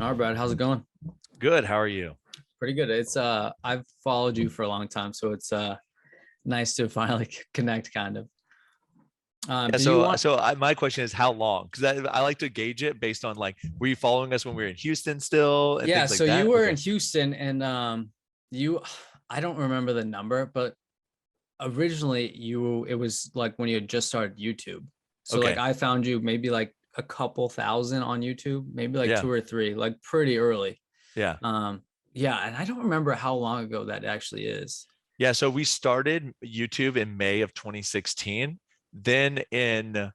All right, Brad, how's it going? Good. How are you? Pretty good. I've followed you for a long time, so it's nice to finally connect kind of. Yeah. Do you So, want so my question is how long? Because I like to gauge it based on like, were you following us when we were in Houston still and Yeah, things so like you that? were Okay. in Houston and you I don't remember the number, but originally you it was like when you had just started YouTube. So like Okay. I found you maybe like a couple thousand on YouTube, maybe like Yeah. two or three, like pretty early. Yeah. Um yeah, and I don't remember how long ago that actually is. Yeah. So we started YouTube in May of 2016. Then in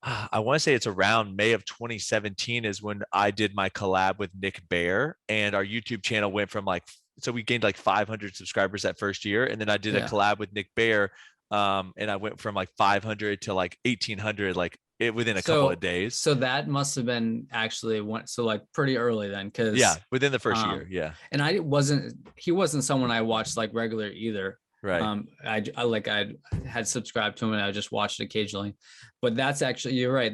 I want to say it's around May of 2017 is when I did my collab with Nick Bear, and our YouTube channel went from like, so we gained like 500 subscribers that first year, and then I did a Yeah. collab with Nick Bear, and I went from like 500 to like 1800 like within a couple of So days. so that must have been actually one so like pretty early then Yeah, because within the first year. um Yeah, and I wasn't he wasn't someone I watched like regular either. right. I had subscribed to him and I just watched it occasionally. But that's actually you're right.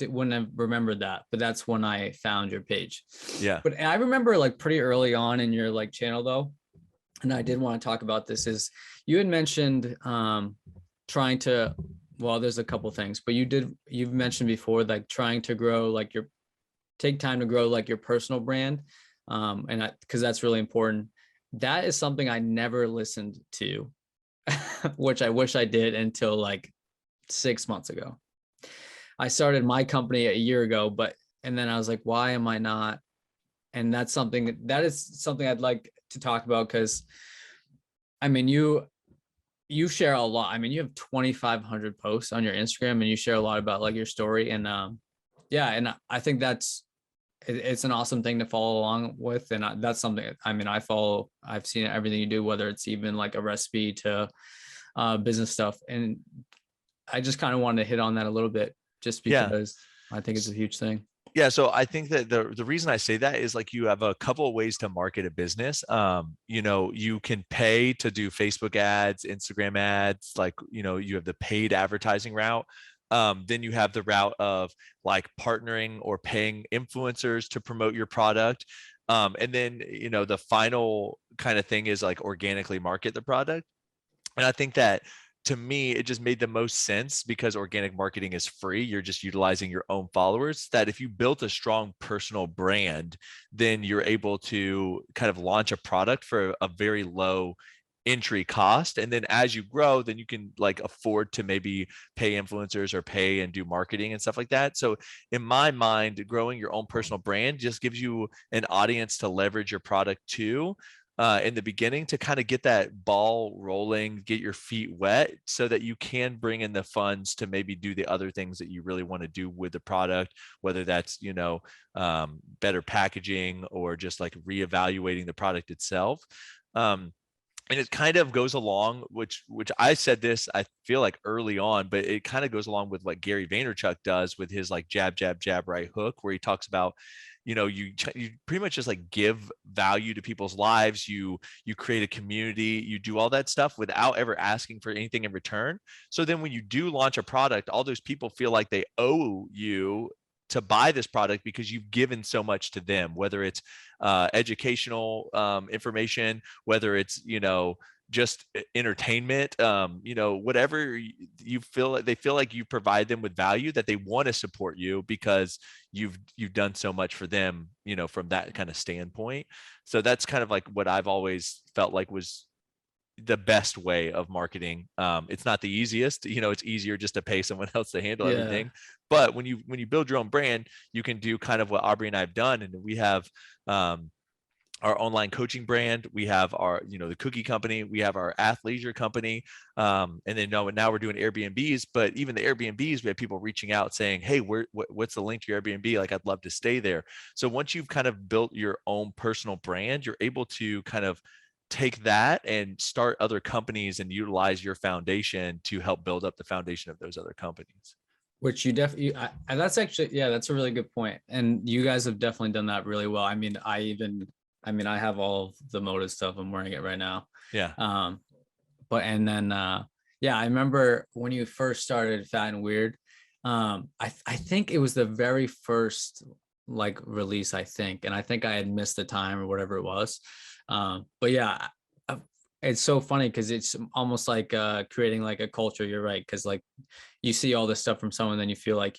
Wouldn't have remembered that, but that's when I found your page. Yeah, But I remember like pretty early on in your like channel though, and I did want to talk about this is you had mentioned trying to well there's a couple things but you've mentioned before like trying to grow like your take time to grow like your personal brand and because that's really important. That is something I never listened to which I wish I did until like 6 months ago. I started my company a year ago, but and then I was like, why am I not? And that is something I'd like to talk about because I mean you share a lot. I mean, you have 2,500 posts on your Instagram and you share a lot about like your story. And yeah, and I think it's an awesome thing to follow along with. And that's something, I mean, I've seen everything you do, whether it's even like a recipe to business stuff. And I just kind of wanted to hit on that a little bit just yeah. because I think it's a huge thing. Yeah, so I think that the reason I say that is like you have a couple of ways to market a business. You can pay to do Facebook ads, Instagram ads, like you have the paid advertising route. Then you have the route of like partnering or paying influencers to promote your product. And then the final kind of thing is like organically market the product. And I think that to me, it just made the most sense because organic marketing is free. You're just utilizing your own followers. That if you built a strong personal brand, then you're able to kind of launch a product for a very low entry cost. And then as you grow, then you can like afford to maybe pay influencers or pay and do marketing and stuff like that. So in my mind, growing your own personal brand just gives you an audience to leverage your product to in the beginning to kind of get that ball rolling, get your feet wet so that you can bring in the funds to maybe do the other things that you really want to do with the product, whether that's, better packaging or just like reevaluating the product itself. And it kind of goes along, which I said this, I feel like early on, but it kind of goes along with what Gary Vaynerchuk does with his like jab, jab, jab, right hook, where he talks about, you pretty much just like give value to people's lives. You create a community, you do all that stuff without ever asking for anything in return. So then when you do launch a product, all those people feel like they owe you to buy this product because you've given so much to them, whether it's educational information, whether it's just entertainment, whatever you feel like they feel like you provide them with value, that they want to support you because you've done so much for them, from that kind of standpoint. So that's kind of like what I've always felt like was the best way of marketing. It's not the easiest, it's easier just to pay someone else to handle Yeah. everything. But when you build your own brand, you can do kind of what Aubrey and I have done. And we have our online coaching brand, we have our, the cookie company, we have our athleisure company. And then now we're doing Airbnbs, but even the Airbnbs, we have people reaching out saying, hey, what's the link to your Airbnb? Like, I'd love to stay there. So once you've kind of built your own personal brand, you're able to kind of take that and start other companies and utilize your foundation to help build up the foundation of those other companies. Which you definitely, and that's actually, yeah, that's a really good point. And you guys have definitely done that really well. I mean, I have all of the Modiv stuff. I'm wearing it right now. Yeah. Um, but and then, yeah, I remember when you first started Fat and Weird. I think it was the very first. like release, I think. And I think I had missed the time or whatever it was. But yeah, it's so funny because it's almost like creating like a culture. You're right. Because like you see all this stuff from someone, then you feel like,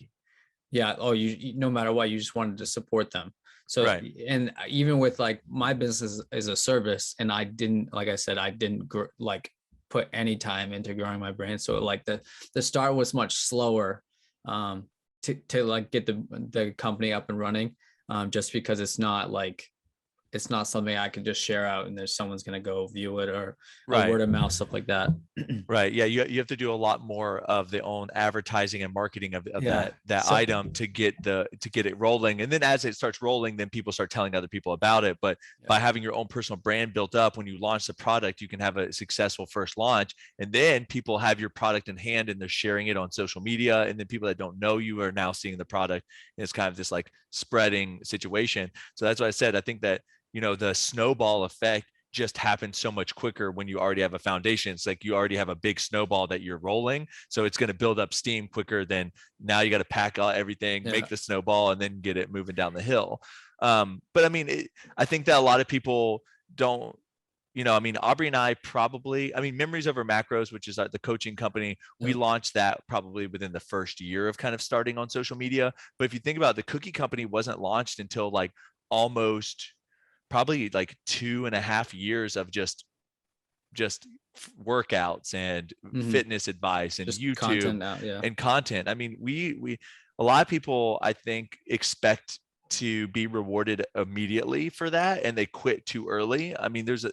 yeah, oh, no matter what, you just wanted to support them. So, Right. and even with like my business is a service, and I didn't, like I said, I didn't like put any time into growing my brand. So like the start was much slower to like get the company up and running, just because it's not something I could just share out and there's someone's going to go view it, or Right. word of mouth, stuff like that. Right. Yeah. You have to do a lot more of the own advertising and marketing of Yeah. that So item to get it rolling. And then as it starts rolling, then people start telling other people about it. But yeah, by having your own personal brand built up, when you launch the product, you can have a successful first launch. And then people have your product in hand and they're sharing it on social media. And then people that don't know you are now seeing the product. And it's kind of this like spreading situation. So that's why I said, I think that, the snowball effect just happens so much quicker when you already have a foundation. It's like you already have a big snowball that you're rolling. So it's going to build up steam quicker than now you got to pack out everything, yeah, make the snowball, and then get it moving down the hill. But I mean, I think that a lot of people don't, I mean, Aubrey and I probably, I mean, Memories Over Macros, which is the coaching company, we yeah, launched that probably within the first year of kind of starting on social media. But if you think about it, the cookie company wasn't launched until like almost probably like 2.5 years of just workouts and mm-hmm. fitness advice and Just YouTube content out. Yeah. and content. I mean, we a lot of people I think expect to be rewarded immediately for that and they quit too early. I mean, there's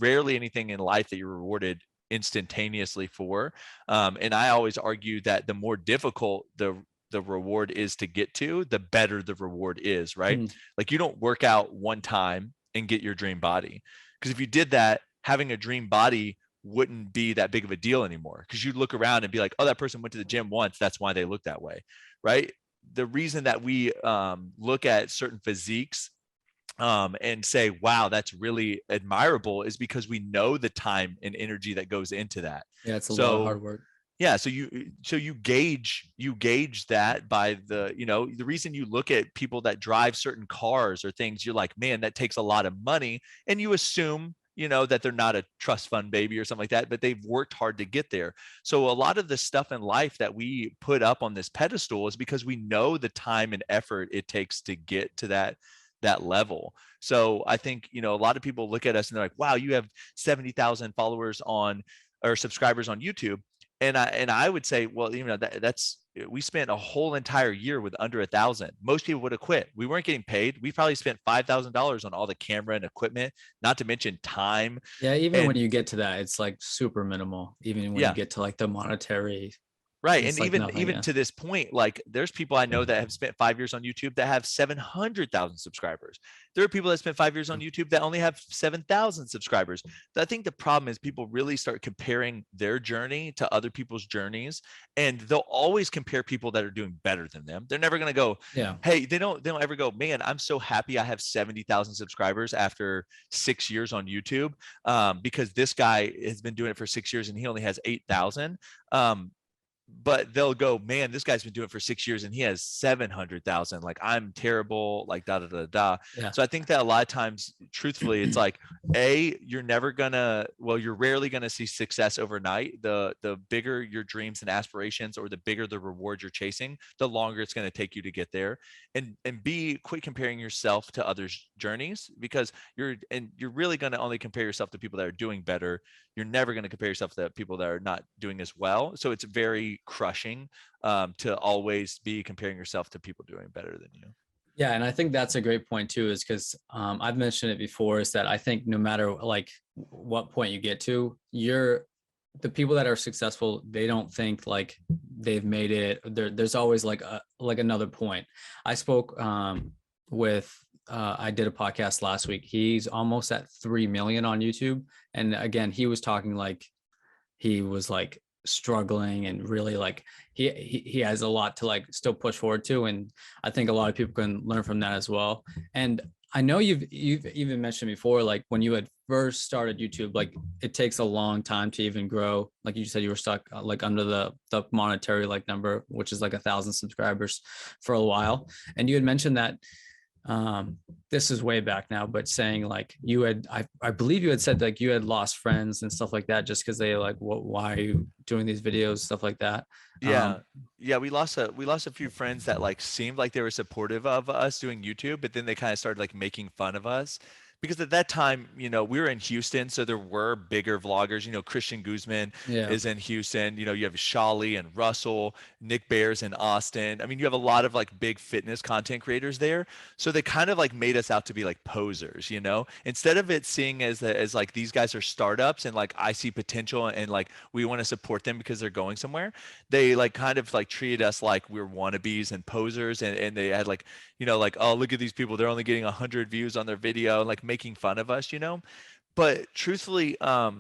rarely anything in life that you're rewarded instantaneously for. And I always argue that the more difficult the reward is to get to, the better the reward is, right? Mm-hmm. Like you don't work out one time and get your dream body. Because if you did that, having a dream body wouldn't be that big of a deal anymore. Because you'd look around and be like, oh, that person went to the gym once. That's why they look that way, right? The reason that we look at certain physiques and say, wow, that's really admirable is because we know the time and energy that goes into that. Yeah, it's a lot of So hard work. yeah, so you gauge that by the reason you look at people that drive certain cars or things, you're like, man, that takes a lot of money, and you assume that they're not a trust fund baby or something like that, but they've worked hard to get there. So a lot of the stuff in life that we put up on this pedestal is because we know the time and effort it takes to get to that level. So I think a lot of people look at us and they're like, wow, you have 70,000 followers on or subscribers on YouTube. And I would say, well, that's we spent a whole entire year with under 1,000. Most people would have quit. We weren't getting paid. We probably spent $5,000 on all the camera and equipment, not to mention time. Yeah, even when And you get to that, it's like super minimal. Even when you yeah, get to like the monetary, right. And it's like even nothing. even Yeah. to this point, like there's people I know that have spent 5 years on YouTube that have 700,000 subscribers. There are people that spent 5 years on YouTube that only have 7,000 subscribers. I think the problem is people really start comparing their journey to other people's journeys, and they'll always compare people that are doing better than them. They're never going to go, Yeah. hey, they don't ever go, man, I'm so happy I have 70,000 subscribers after 6 years on YouTube, because this guy has been doing it for 6 years and he only has 8,000. But they'll go, man, this guy's been doing it for 6 years and he has 700,000. Like I'm terrible, like da da da da. Yeah. So I think that a lot of times, truthfully, it's like, you're you're rarely gonna see success overnight. The bigger your dreams and aspirations, or the bigger the reward you're chasing, the longer it's gonna take you to get there. And B, quit comparing yourself to others' journeys, because you're really gonna only compare yourself to people that are doing better. You're never going to compare yourself to people that are not doing as well. So it's very crushing to always be comparing yourself to people doing better than you. Yeah, and I think that's a great point too, is because I've mentioned it before, is that I think no matter like what point you get to, the people that are successful, they don't think like they've made it. There's always like another point. I spoke with I did a podcast last week. He's almost at 3 million on YouTube, and again, he was talking like he was like struggling and really like he has a lot to like still push forward to, and I think a lot of people can learn from that as well. And I know you've even mentioned before, like when you had first started YouTube, like it takes a long time to even grow. Like you said, you were stuck like under the monetary like number, which is like 1,000 subscribers for a while. And you had mentioned that this is way back now, but saying like you had, I believe you had said like you had lost friends and stuff like that just because they like, why are you doing these videos, stuff like that. Yeah. Yeah, we lost a few friends that like seemed like they were supportive of us doing YouTube, but then they kind of started like making fun of us. Because at that time, we were in Houston, so there were bigger vloggers. Christian Guzman Yeah. is in Houston. You have Shali and Russell, Nick Bears in Austin. I mean, you have a lot of like big fitness content creators there. So they kind of like made us out to be like posers. Instead of it seeing as like these guys are startups and like I see potential and like we want to support them because they're going somewhere, they like kind of like treated us like we were wannabes and posers, and they had like like, oh, look at these people, they're only getting 100 views on their video, and like making fun of us. But truthfully, I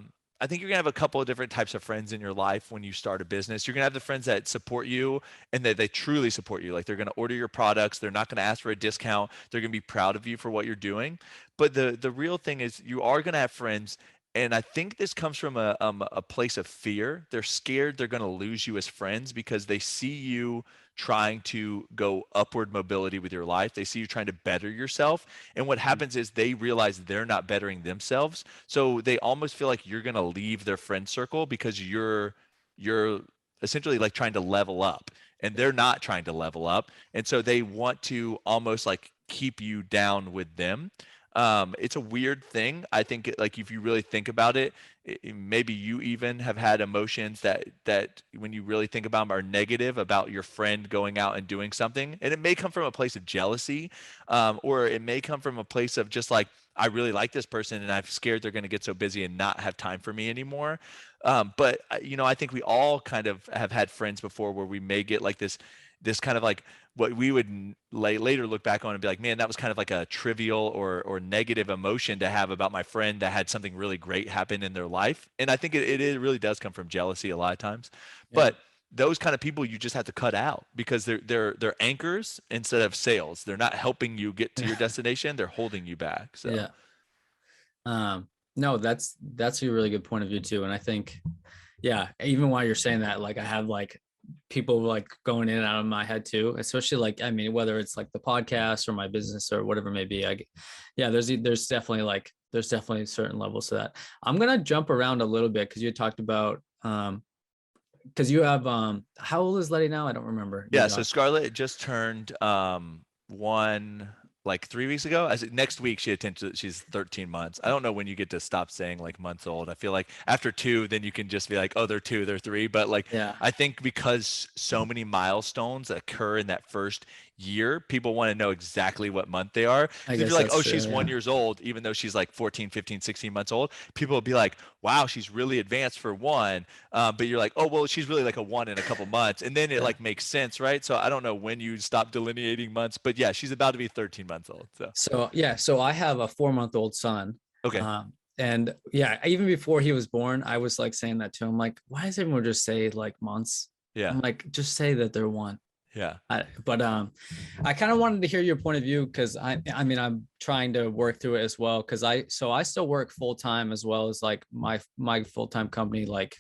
think you're gonna have a couple of different types of friends in your life when you start a business. You're gonna have the friends that support you and that they truly support you. Like they're gonna order your products, they're not gonna ask for a discount, they're gonna be proud of you for what you're doing. But the real thing is you are gonna have friends, and I think this comes from a place of fear. They're scared they're gonna lose you as friends because they see you trying to go upward mobility with your life. They see you trying to better yourself. And what happens is they realize they're not bettering themselves. So they almost feel like you're going to leave their friend circle because you're essentially like trying to level up, and they're not trying to level up. And so they want to almost like keep you down with them. It's a weird thing. I think like if you really think about it, maybe you even have had emotions that when you really think about them are negative about your friend going out and doing something, and it may come from a place of jealousy, or it may come from a place of just like, I really like this person and I'm scared they're going to get so busy and not have time for me anymore. But I think we all kind of have had friends before where we may get like this kind of like what we would later look back on and be like, man, that was kind of like a trivial or negative emotion to have about my friend that had something really great happen in their life. And I think it really does come from jealousy a lot of times. Yeah. But those kind of people you just have to cut out because they're anchors instead of sails. They're not helping you get to your destination. They're holding you back. So Yeah. No, that's a really good point of view too. And I think, yeah, even while you're saying that, like I have like people like going in and out of my head too, especially like, I mean, whether it's like the podcast or my business or whatever it may be. Yeah, there's definitely certain levels to that. I'm going to jump around a little bit because you talked about, because you have, how old is Letty now? I don't remember your yeah, so daughter. Scarlett just turned one like 3 weeks ago. I said next week she's 13 months. I don't know when you get to stop saying like months old. I feel like after two, then you can just be like, oh, they're two, they're three. But like Yeah, I think because so many milestones occur in that first year, people want to know exactly what month they are. I Because if guess you're like, that's oh, true. she's Yeah. 1 years old, even though she's like 14, 15, 16 months old, people will be like, wow, she's really advanced for one. But you're like, oh, well, she's really like a one in a couple months. And then it Yeah. like makes sense, right? So I don't know when you stop delineating months, but yeah, she's about to be 13 months old. So, So yeah, so I have a 4-month-old son. okay. And yeah, even before he was born, I was like saying that to him, like, why does everyone just say like months? Yeah. I'm like, just say that they're one. Yeah. But I kind of wanted to hear your point of view because I mean I'm trying to work through it as well because I still work full time as well as like my full time company like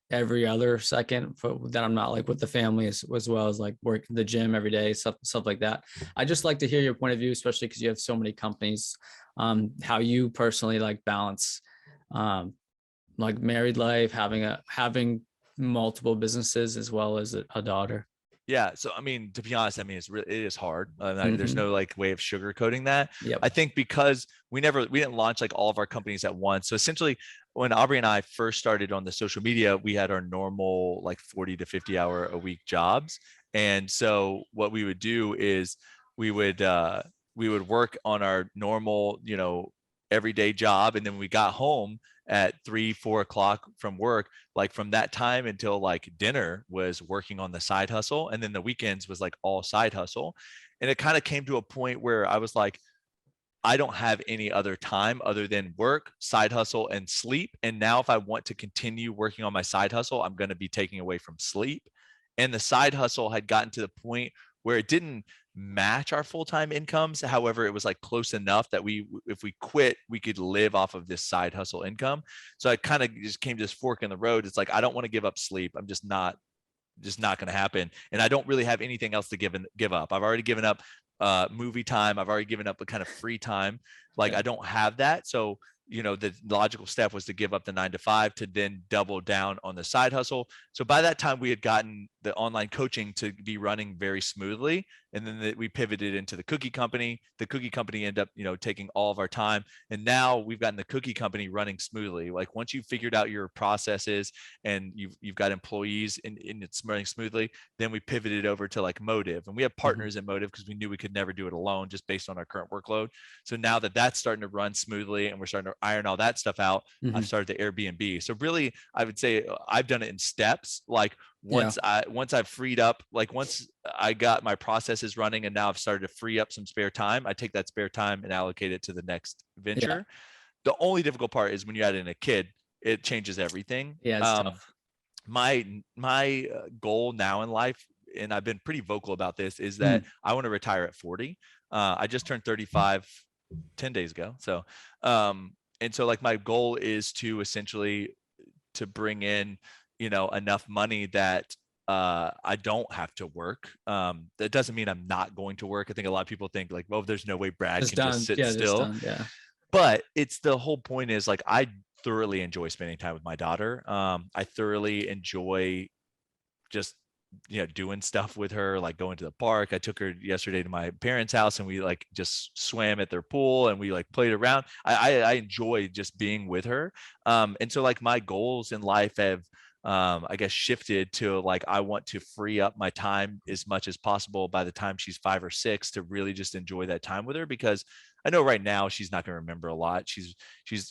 every other second for, that I'm not like with the family as well as like work the gym every day, stuff like that. I just like to hear your point of view, especially because you have so many companies, how you personally like balance like married life, having multiple businesses as well as a daughter. Yeah. So, I mean, to be honest, I mean, it is hard. There's Hmm. no like way of sugarcoating that. Yep. I think because we didn't launch like all of our companies at once. So essentially when Aubrey and I first started on the social media, we had our normal like 40 to 50 hour a week jobs. And so what we would do is we would, uh, we would work on our normal, everyday job. And then when we got home at 3, 4 o'clock from work, like from that time until like dinner was working on the side hustle, and then the weekends was like all side hustle. And it kind of came to a point where I was like, I don't have any other time other than work, side hustle, and sleep. And now if I want to continue working on my side hustle, I'm going to be taking away from sleep. And the side hustle had gotten to the point where it didn't match our full-time incomes. However, it was like close enough that if we quit, we could live off of this side hustle income. So I kind of just came to this fork in the road. It's like, I don't want to give up sleep. I'm just not going to happen. And I don't really have anything else to give up. I've already given up movie time. I've already given up a kind of free time. Like Yeah. I don't have that. So, the logical step was to give up the 9 to 5 to then double down on the side hustle. So by that time, we had gotten the online coaching to be running very smoothly. And then we pivoted into the cookie company. The cookie company ended up, taking all of our time. And now we've gotten the cookie company running smoothly. Like once you've figured out your processes and you've got employees and it's running smoothly, then we pivoted over to like Modiv. And we have partners in Modiv because we knew we could never do it alone just based on our current workload. So now that that's starting to run smoothly and we're starting to iron all that stuff out, Mm-hmm. I've started the Airbnb. So really, I would say I've done it in steps. Like once I've freed up, like once I got my processes running and now I've started to free up some spare time, I take that spare time and allocate it to the next venture. The only difficult part is when you add in a kid, it changes everything. Yeah, it's tough. My goal now in life, and I've been pretty vocal about this, is that I want to retire at 40. I just turned 35 10 days ago. So, and so like my goal is to essentially to bring in, enough money that I don't have to work. That doesn't mean I'm not going to work. I think a lot of people think like, well, there's no way Brad Just can just done. sit Yeah, just still. done. Yeah. But it's the whole point is like, I thoroughly enjoy spending time with my daughter. I thoroughly enjoy just doing stuff with her, like going to the park. I took her yesterday to my parents' house and we like just swam at their pool and we like played around. I enjoy just being with her. And so like my goals in life have I guess shifted to like I want to free up my time as much as possible by the time she's 5 or 6 to really just enjoy that time with her, because I know right now she's not going to remember a lot.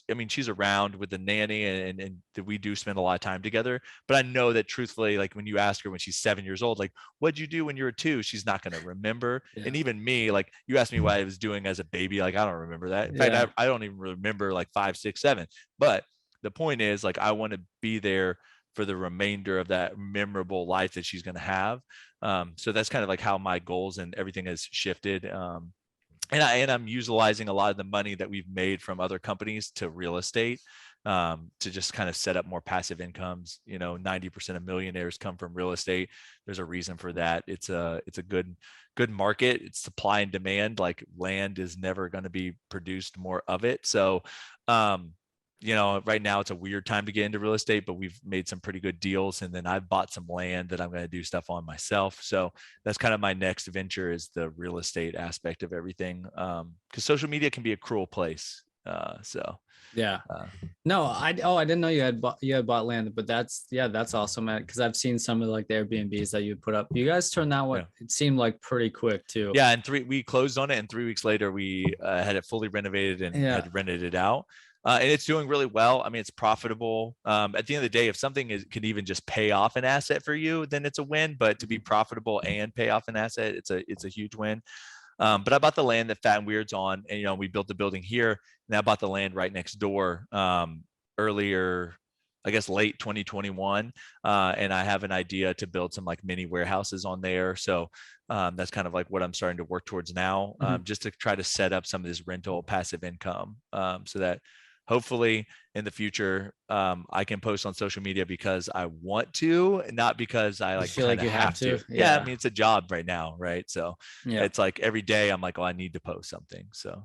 I mean, she's around with the nanny and we do spend a lot of time together. But I know that truthfully, like when you ask her when she's 7 years old, like, what'd you do when you were 2? She's not going to remember. Yeah. And even me, like you asked me what I was doing as a baby, like I don't remember that. In fact, I don't even remember like 5, 6, 7. But the point is like I want to be there for the remainder of that memorable life that she's going to have. So that's kind of like how my goals and everything has shifted. And I'm utilizing a lot of the money that we've made from other companies to real estate, to just kind of set up more passive incomes. 90% of millionaires come from real estate. There's a reason for that. It's a good market. It's supply and demand. Like land is never going to be produced more of it. So, right now it's a weird time to get into real estate, but we've made some pretty good deals. And then I've bought some land that I'm going to do stuff on myself. So that's kind of my next venture, is the real estate aspect of everything. Because social media can be a cruel place. Yeah. No, I didn't know you had bought land, but that's awesome, man. Because I've seen some of like the Airbnbs that you put up. You guys turned that one. It seemed like pretty quick too. Yeah, and we closed on it, and 3 weeks later we had it fully renovated and had rented it out. And it's doing really well. I mean, it's profitable. At the end of the day, if something can even just pay off an asset for you, then it's a win. But to be profitable and pay off an asset, it's a huge win. But I bought the land that Fat and Weird's on, and we built the building here. And I bought the land right next door earlier, I guess late 2021. And I have an idea to build some like mini warehouses on there. So that's kind of like what I'm starting to work towards now, just to try to set up some of this rental passive income, so that hopefully in the future I can post on social media because I want to, not because I like feel like you have to. Yeah, I mean, it's a job right now, right? So it's like every day I'm like, oh, I need to post something. So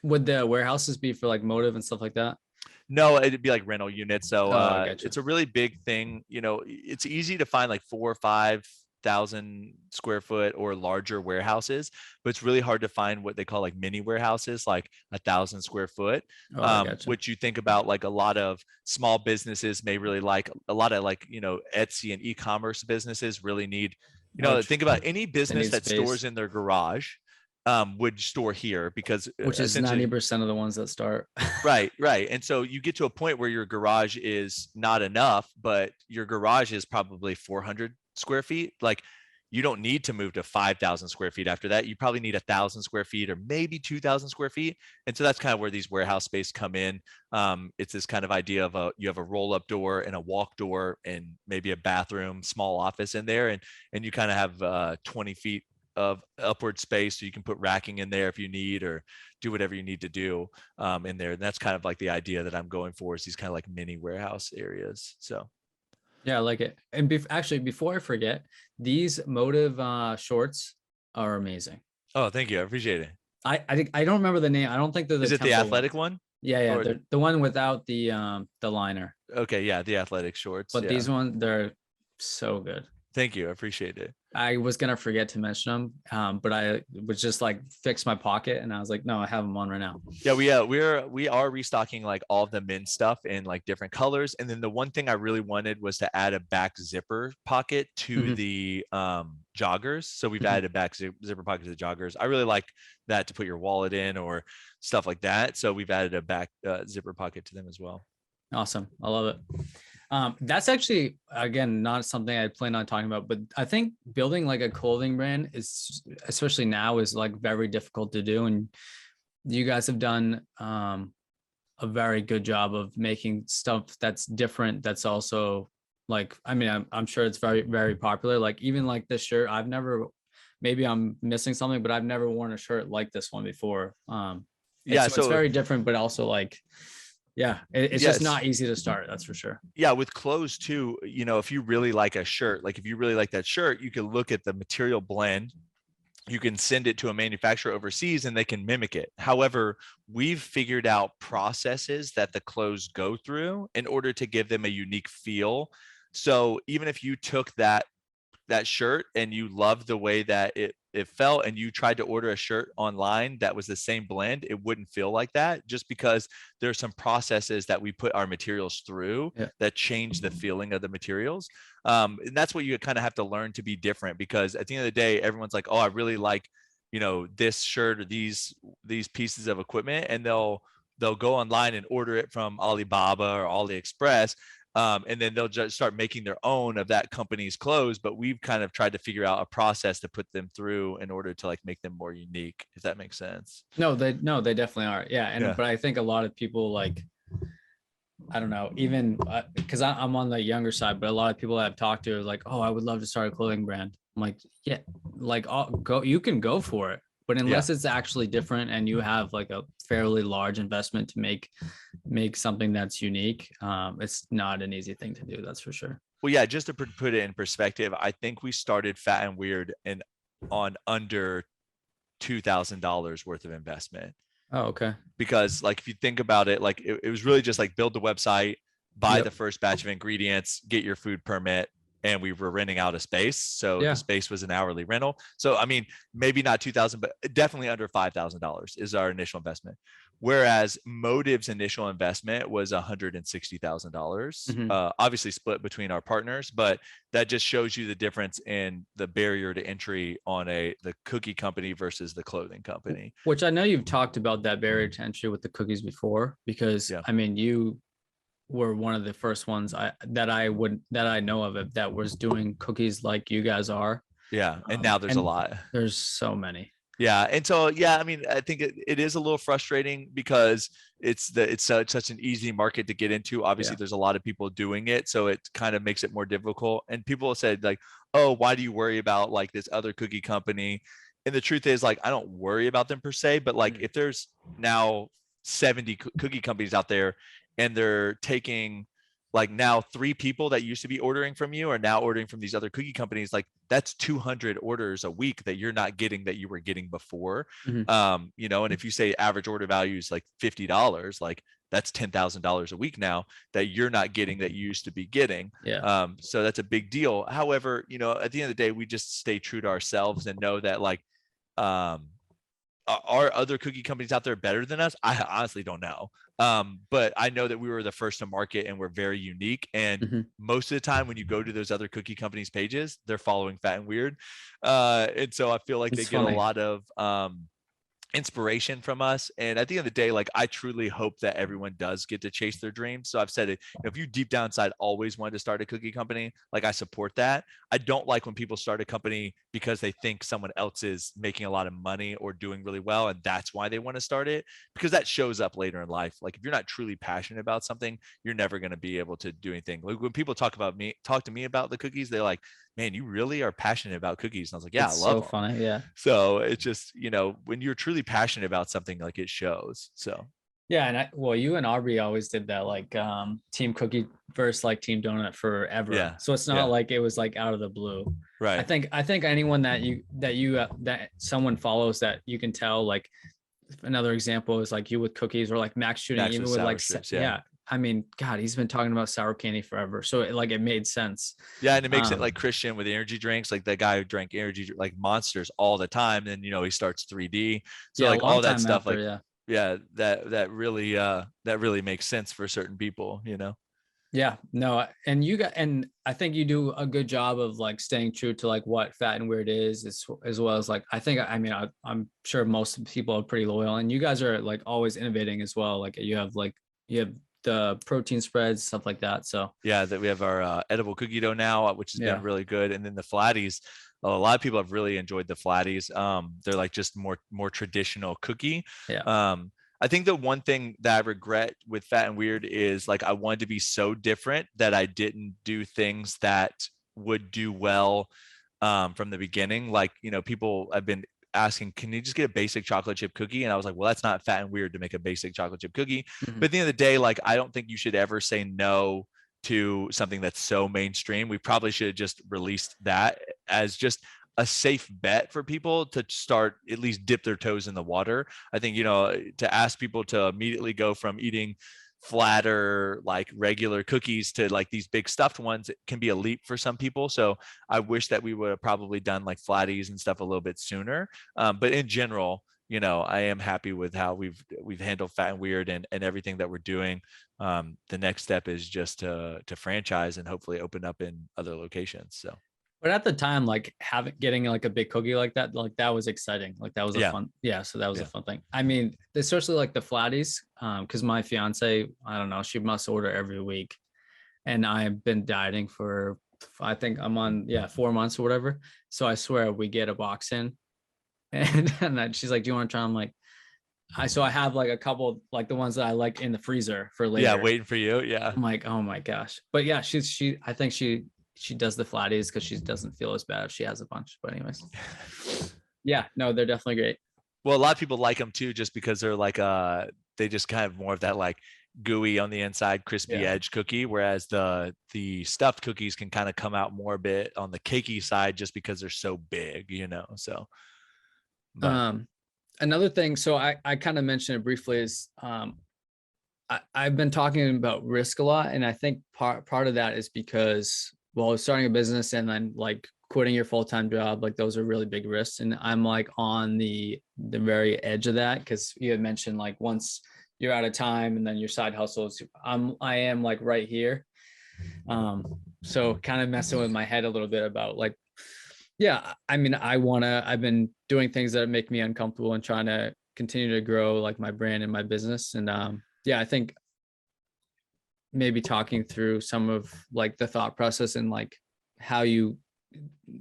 would the warehouses be for like Modiv and stuff like that? No, it'd be like rental units. So gotcha. It's a really big thing. It's easy to find like 4 or 5,000 square foot or larger warehouses, but it's really hard to find what they call like mini warehouses, like 1,000 square foot. Gotcha. Which you think about, like a lot of small businesses may really like, a lot of like, Etsy and e-commerce businesses really need, think about any business that stores in their garage. Would store here because which is 90% of the ones that start. right. And so you get to a point where your garage is not enough, but your garage is probably 400 square feet. Like you don't need to move to 5,000 square feet after that. You probably need 1,000 square feet or maybe 2,000 square feet. And so that's kind of where these warehouse space come in. It's this kind of idea of you have a roll up door and a walk door and maybe a bathroom, small office in there. And you kind of have 20 feet of upward space, so you can put racking in there if you need, or do whatever you need to do in there. And that's kind of like the idea that I'm going for, is these kind of like mini warehouse areas. So yeah, I like it. And actually, before I forget, these Modiv shorts, are amazing. Oh, thank you. I appreciate it. I think I don't remember the name. I don't think they're the Is it the Tempo athletic ones. one? Yeah, yeah, Or they're the one without the liner. okay, yeah, the athletic shorts. But Yeah. these ones, they're so good. Thank you. I appreciate it. I was gonna forget to mention them, but I was just like fix my pocket, and I was like, no, I have them on right now. Yeah, we are restocking like all of the men's stuff in like different colors. And then the one thing I really wanted was to add a back zipper pocket to Mhm, the joggers. So we've mhm. added a back zipper pocket to the joggers. I really like that to put your wallet in or stuff like that. So we've added a back zipper pocket to them as well. Awesome, I love it. That's actually again not something I plan on talking about, but I think building like a clothing brand is, especially now, is like very difficult to do, and you guys have done a very good job of making stuff that's different. That's also like, I mean, I'm sure it's very, very popular. Like even like this shirt, I've never, maybe I'm missing something, but I've never worn a shirt like this one before. And Yeah. so it's So very different, but also like, yeah, it's just yes. not easy to start. That's for sure. Yeah, with clothes too, you know, if you really like a shirt, like if you really like that shirt, you can look at the material blend. You can send it to a manufacturer overseas and they can mimic it. However, we've figured out processes that the clothes go through in order to give them a unique feel. So even if you took that shirt and you loved the way that it felt and you tried to order a shirt online that was the same blend, it wouldn't feel like that, just because there's some processes that we put our materials through Yeah. that change the feeling of the materials. And that's what you kind of have to learn to be different, because at the end of the day, everyone's like, oh, I really like, you know, this shirt or these pieces of equipment, and they'll go online and order it from Alibaba or AliExpress, and then they'll just start making their own of that company's clothes. But we've kind of tried to figure out a process to put them through in order to like make them more unique, if that makes sense. No, they definitely are. Yeah. And, Yeah. but I think a lot of people like, I don't know, even because I'm on the younger side, but a lot of people I've talked to are like, oh, I would love to start a clothing brand. I'm like, yeah, like go, you can go for it. But Yeah. unless it's actually different and you have like a fairly large investment to make something that's unique, it's not an easy thing to do. That's for sure. Well, yeah, just to put it in perspective, I think we started Fat and Weird and on under $2,000 worth of investment. Oh, okay. Because like if you think about it, like it was really just like build the website, buy the Yep. first batch of ingredients, get your food permit, and we were renting out a space. So the Yeah. space was an hourly rental. So I mean, maybe not 2,000, but definitely under $5,000 is our initial investment. Whereas Modiv's initial investment was $160,000, Mhm. obviously split between our partners, but that just shows you the difference in the barrier to entry on the cookie company versus the clothing company. Which I know you've talked about that barrier to entry with the cookies before, because Yeah. I mean, you were one of the first ones that I know of it that was doing cookies like you guys are. Yeah. And now there's a And lot. there's so many. Yeah. And so, yeah, I mean, I think it is a little frustrating because it's such an easy market to get into. Obviously, Yeah. there's a lot of people doing it. So it kind of makes it more difficult. And people have said, like, oh, why do you worry about like this other cookie company? And the truth is, like, I don't worry about them per se, but like, Mm. if there's now 70 cookie companies out there and they're taking like now 3 people that used to be ordering from you are now ordering from these other cookie companies, like that's 200 orders a week that you're not getting that you were getting before. Mhm. You know, and if you say average order value is like $50, like that's $10,000 a week now that you're not getting that you used to be getting. Yeah. So that's a big deal. However, you know, at the end of the day, we just stay true to ourselves and know that like um are other cookie companies out there better than us? I honestly don't know. But I know that we were the first to market and we're very unique. And Mhm. most of the time when you go to those other cookie companies pages, they're following Fat and Weird. And so I feel like they It's get a funny. lot of inspiration from us. And at the end of the day, like I truly hope that everyone does get to chase their dreams. So I've said it, you know, if you deep down inside always wanted to start a cookie company, like I support that. I don't like when people start a company because they think someone else is making a lot of money or doing really well and that's why they want to start it, because that shows up later in life. Like if you're not truly passionate about something, you're never going to be able to do anything. Like when people talk to me about the cookies, they're like, man, you really are passionate about cookies. And I was like, yeah, I It's love so them. funny. Yeah. So it's just, you know, when you're truly passionate about something, like it shows. So Yeah, and well, you and Aubrey always did that, like team cookie versus like team donut forever. Yeah. So it's not Yeah. like it was like out of the blue. I Right. think I think anyone that someone follows that you can tell, like another example is like you with cookies, or like Max shooting Max even with with sour like strips. Yeah. yeah. I mean, God, he's been talking about sour candy forever, so it made sense. Yeah, and it makes it Um, like Christian with energy drinks, like that guy who drank like monsters all the time. And he starts 3D. So yeah, a like long all that time stuff, after, like yeah. yeah, that really makes sense for certain people. Yeah, no, and I think you do a good job of like staying true to like what Fat and Weird is, as well as like I mean I'm sure most people are pretty loyal, and you guys are like always innovating as well. Like you have the protein spreads, stuff like that. So Yeah, that we have our edible cookie dough now, which has been yeah, really good. And then the flatties, a lot of people have really enjoyed the flatties. They're like just more traditional cookie. yeah. I think the one thing that I regret with Fat and Weird is like I wanted to be so different that I didn't do things that would do well from the beginning. Like, people have been asking, can you just get a basic chocolate chip cookie? And I was like, well, that's not Fat and Weird to make a basic chocolate chip cookie. Mhm. But at the end of the day, like, I don't think you should ever say no to something that's so mainstream. We probably should have just released that as just a safe bet for people to start at least dip their toes in the water. I think, to ask people to immediately go from eating flatter, like regular cookies to like these big stuffed ones, it can be a leap for some people. So I wish that we would have probably done like flatties and stuff a little bit sooner. But in general, I am happy with how we've handled Fat and Weird and everything that we're doing. The next step is just to franchise and hopefully open up in other locations. So But at the time, like getting like a big cookie like that was exciting. Like that was a yeah, fun, yeah. So that was a yeah, fun thing. I mean, especially like the flatties, because my fiance, I don't know, she must order every week, and I've been dieting for, I think I'm on, yeah, 4 months or whatever. So I swear we get a box in, and then she's like, "Do you want to try?" I'm like, I have like a couple like the ones that I like in the freezer for yeah. later. Waiting for you. Yeah. I'm like, oh my gosh. But yeah, I think she does the flatties because she doesn't feel as bad if she has a bunch. But anyways, yeah, no, they're definitely great. Well, a lot of people like them too, just because they're like they just kind of more of that like gooey on the inside, crispy Yeah. edge cookie, whereas the stuffed cookies can kind of come out more a bit on the cakey side just because they're so big. So, but Um, Another thing, so I kind of mentioned it briefly, is I've been talking about risk a lot, and I think part of that is because, well, starting a business and then like quitting your full-time job, like those are really big risks, and I'm like on the very edge of that, because you had mentioned like once you're out of time and then your side hustles, I am like right here. So kind of messing with my head a little bit about like, yeah, I mean, I've been doing things that make me uncomfortable and trying to continue to grow like my brand and my business. And yeah, I think maybe talking through some of like the thought process and like how you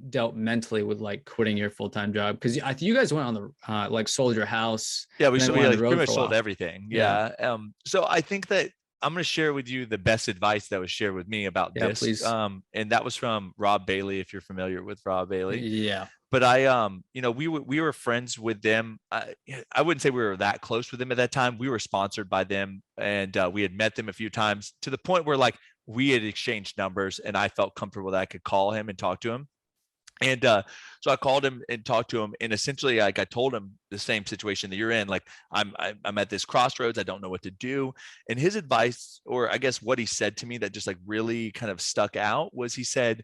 dealt mentally with like quitting your full-time job. Because I think you guys went on the like sold your house yeah, and then we went on the like pretty road for much a sold while. everything. Yeah. Yeah. So I think that I'm going to share with you the best advice that was shared with me about Yeah, this. please. And that was from Rob Bailey, if you're familiar with Rob Bailey. Yeah. But we were friends with them. I wouldn't say we were that close with them at that time. We were sponsored by them, and we had met them a few times to the point where like we had exchanged numbers, and I felt comfortable that I could call him and talk to him. And so I called him and talked to him, and essentially, like I told him the same situation that you're in. Like I'm at this crossroads. I don't know what to do. And his advice, or I guess what he said to me that just like really kind of stuck out, was he said,